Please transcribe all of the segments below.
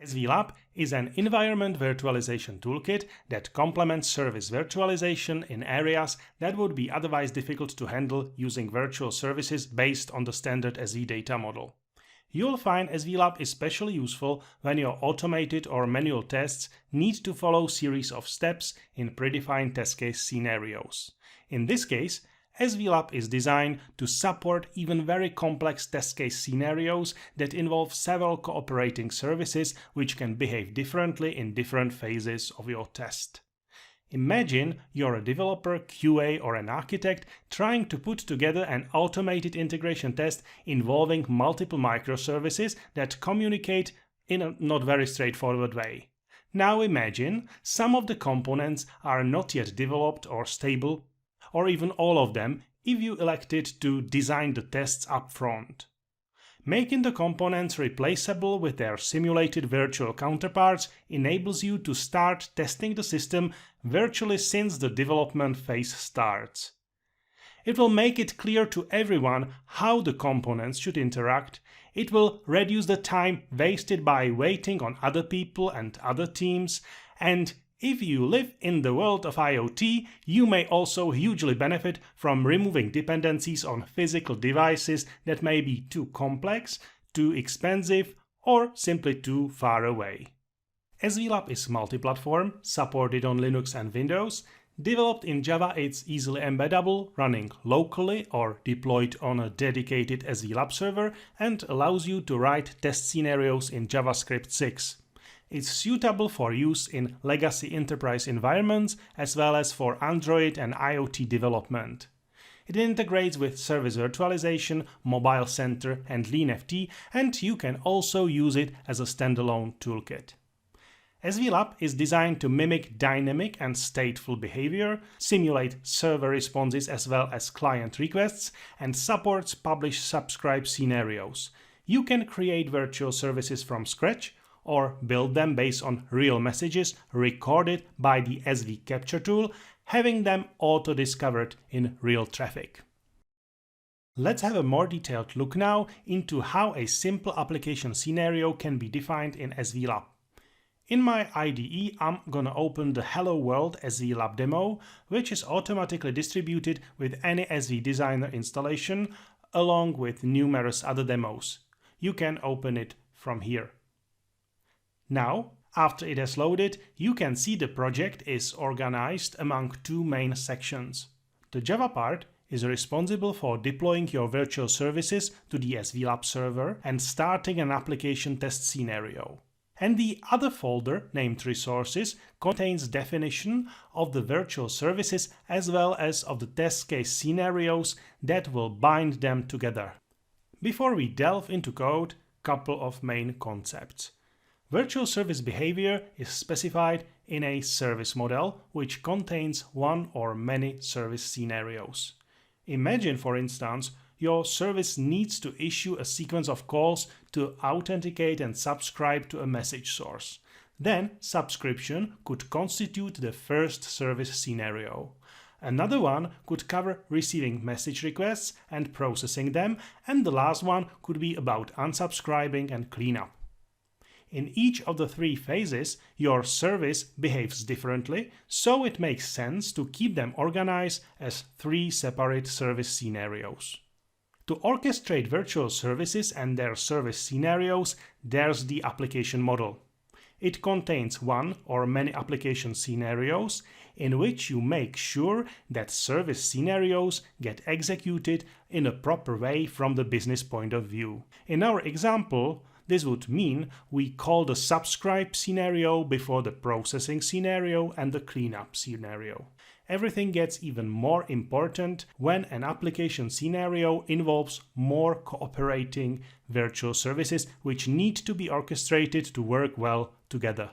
SVLab is an environment virtualization toolkit that complements service virtualization in areas that would be otherwise difficult to handle using virtual services based on the standard SV data model. You'll find SVLab especially useful when your automated or manual tests need to follow a series of steps in predefined test case scenarios. In this case, SVLab is designed to support even very complex test case scenarios that involve several cooperating services which can behave differently in different phases of your test. Imagine you're a developer, QA, or an architect trying to put together an automated integration test involving multiple microservices that communicate in a not very straightforward way. Now imagine some of the components are not yet developed or stable, or even all of them if you elected to design the tests up front. Making the components replaceable with their simulated virtual counterparts enables you to start testing the system virtually since the development phase starts. It will make it clear to everyone how the components should interact. It will reduce the time wasted by waiting on other people and other teams, and if you live in the world of IoT, you may also hugely benefit from removing dependencies on physical devices that may be too complex, too expensive, or simply too far away. SVLab is multi-platform, supported on Linux and Windows. Developed in Java, it's easily embeddable, running locally or deployed on a dedicated SVLab server, and allows you to write test scenarios in JavaScript 6. It's suitable for use in legacy enterprise environments as well as for Android and IoT development. It integrates with Service Virtualization, Mobile Center, and LeanFT, and you can also use it as a standalone toolkit. SVLab is designed to mimic dynamic and stateful behavior, simulate server responses as well as client requests, and supports publish-subscribe scenarios. You can create virtual services from scratch, or build them based on real messages recorded by the SV capture tool, having them auto-discovered in real traffic. Let's have a more detailed look now into how a simple application scenario can be defined in SVLab. In my IDE, I'm gonna open the Hello World SVLab demo, which is automatically distributed with any SV Designer installation, along with numerous other demos. You can open it from here. Now, after it has loaded, you can see the project is organized among two main sections. The Java part is responsible for deploying your virtual services to the SVLab server and starting an application test scenario. And the other folder, named Resources, contains definition of the virtual services as well as of the test case scenarios that will bind them together. Before we delve into code, couple of main concepts. Virtual service behavior is specified in a service model which contains one or many service scenarios. Imagine, for instance, your service needs to issue a sequence of calls to authenticate and subscribe to a message source. Then, subscription could constitute the first service scenario. Another one could cover receiving message requests and processing them, and the last one could be about unsubscribing and cleanup. In each of the three phases, your service behaves differently, so it makes sense to keep them organized as three separate service scenarios. To orchestrate virtual services and their service scenarios, there's the application model. It contains one or many application scenarios in which you make sure that service scenarios get executed in a proper way from the business point of view. In our example, this would mean we call the subscribe scenario before the processing scenario and the cleanup scenario. Everything gets even more important when an application scenario involves more cooperating virtual services which need to be orchestrated to work well together.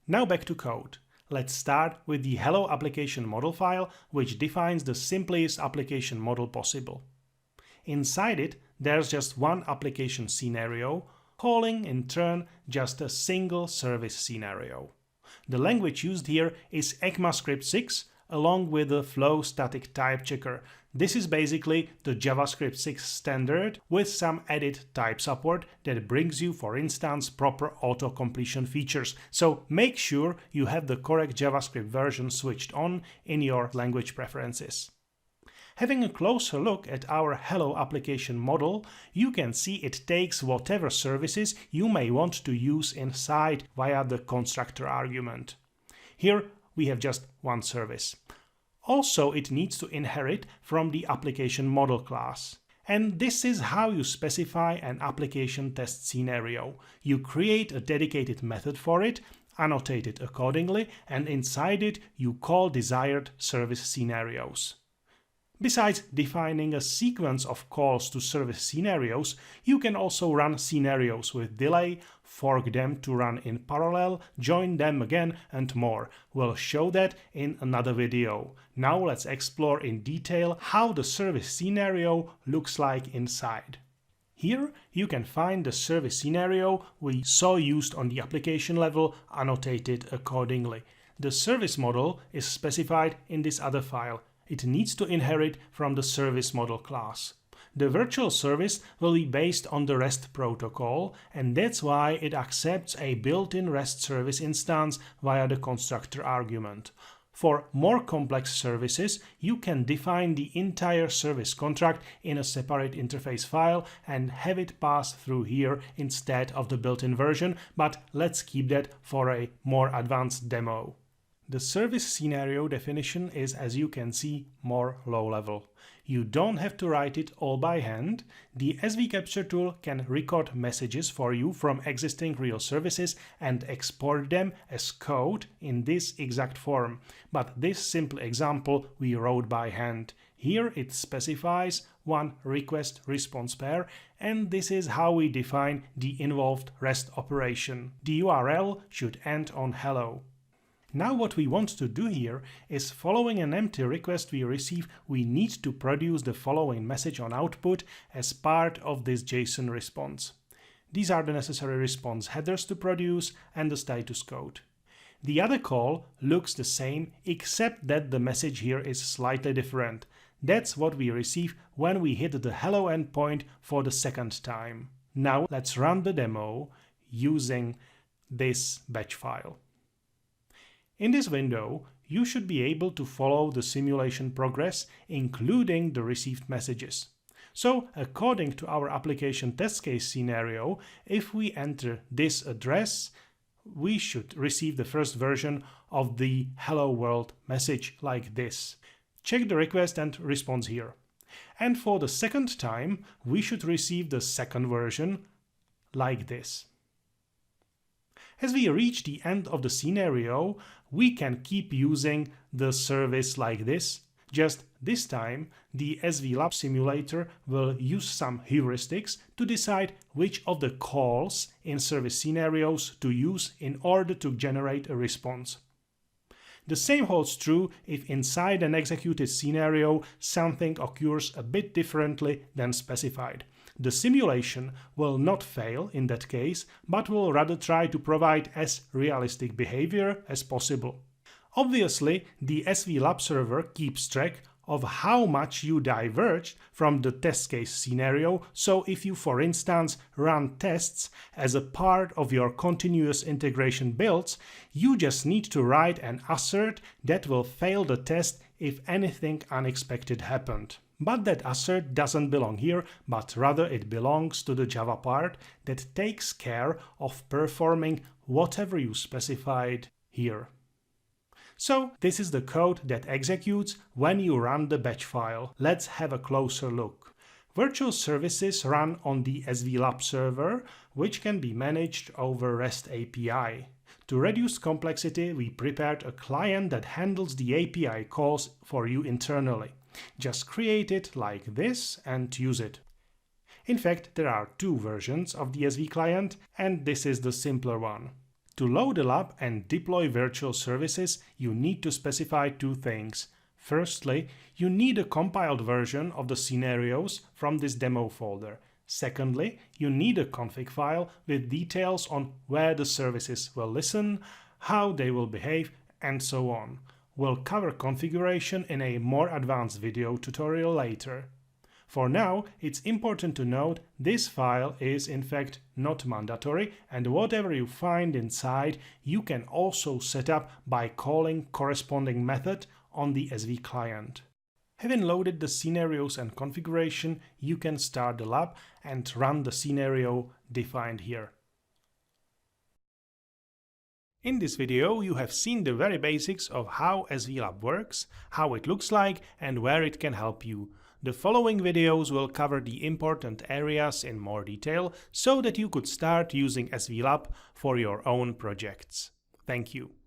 Now back to code. Let's start with the Hello application model file, which defines the simplest application model possible. Inside it, there's just one application scenario, calling in turn just a single service scenario. The language used here is ECMAScript 6, along with the flow static type checker. This is basically the JavaScript 6 standard with some added type support that brings you, for instance, proper auto-completion features. So make sure you have the correct JavaScript version switched on in your language preferences. Having a closer look at our Hello application model, you can see it takes whatever services you may want to use inside via the constructor argument. Here we have just one service. Also, it needs to inherit from the application model class. And this is how you specify an application test scenario. You create a dedicated method for it, annotate it accordingly, and inside it you call desired service scenarios. Besides defining a sequence of calls to service scenarios, you can also run scenarios with delay, fork them to run in parallel, join them again, and more. We'll show that in another video. Now let's explore in detail how the service scenario looks like inside. Here you can find the service scenario we saw used on the application level, annotated accordingly. The service model is specified in this other file. It needs to inherit from the service model class. The virtual service will be based on the REST protocol, and that's why it accepts a built-in REST service instance via the constructor argument. For more complex services, you can define the entire service contract in a separate interface file and have it pass through here instead of the built-in version, but let's keep that for a more advanced demo. The service scenario definition is, as you can see, more low-level. You don't have to write it all by hand. The SV Capture tool can record messages for you from existing real services and export them as code in this exact form. But this simple example we wrote by hand. Here it specifies one request-response pair, and this is how we define the involved REST operation. The URL should end on hello. Now what we want to do here is, following an empty request we receive, we need to produce the following message on output as part of this JSON response. These are the necessary response headers to produce and the status code. The other call looks the same, except that the message here is slightly different. That's what we receive when we hit the hello endpoint for the second time. Now let's run the demo using this batch file. In this window, you should be able to follow the simulation progress, including the received messages. So, according to our application test case scenario, if we enter this address, we should receive the first version of the Hello World message like this. Check the request and response here. And for the second time, we should receive the second version like this. As we reach the end of the scenario, we can keep using the service like this. Just this time, the SVLab simulator will use some heuristics to decide which of the calls in service scenarios to use in order to generate a response. The same holds true if inside an executed scenario something occurs a bit differently than specified. The simulation will not fail in that case, but will rather try to provide as realistic behavior as possible. Obviously, the SVLab server keeps track of how much you diverged from the test case scenario, so if you, for instance, run tests as a part of your continuous integration builds, you just need to write an assert that will fail the test if anything unexpected happened. But that assert doesn't belong here, but rather it belongs to the Java part that takes care of performing whatever you specified here. So this is the code that executes when you run the batch file. Let's have a closer look. Virtual services run on the SVLab server, which can be managed over REST API. To reduce complexity, we prepared a client that handles the API calls for you internally. Just create it like this and use it. In fact, there are two versions of the SV client, and this is the simpler one. To load a lab and deploy virtual services, you need to specify two things. Firstly, you need a compiled version of the scenarios from this demo folder. Secondly, you need a config file with details on where the services will listen, how they will behave, and so on. We'll cover configuration in a more advanced video tutorial later. For now, it's important to note this file is in fact not mandatory, and whatever you find inside you can also set up by calling corresponding method on the SV client. Having loaded the scenarios and configuration, you can start the lab and run the scenario defined here. In this video, you have seen the very basics of how SVLab works, how it looks like, and where it can help you. The following videos will cover the important areas in more detail so that you could start using SVLab for your own projects. Thank you.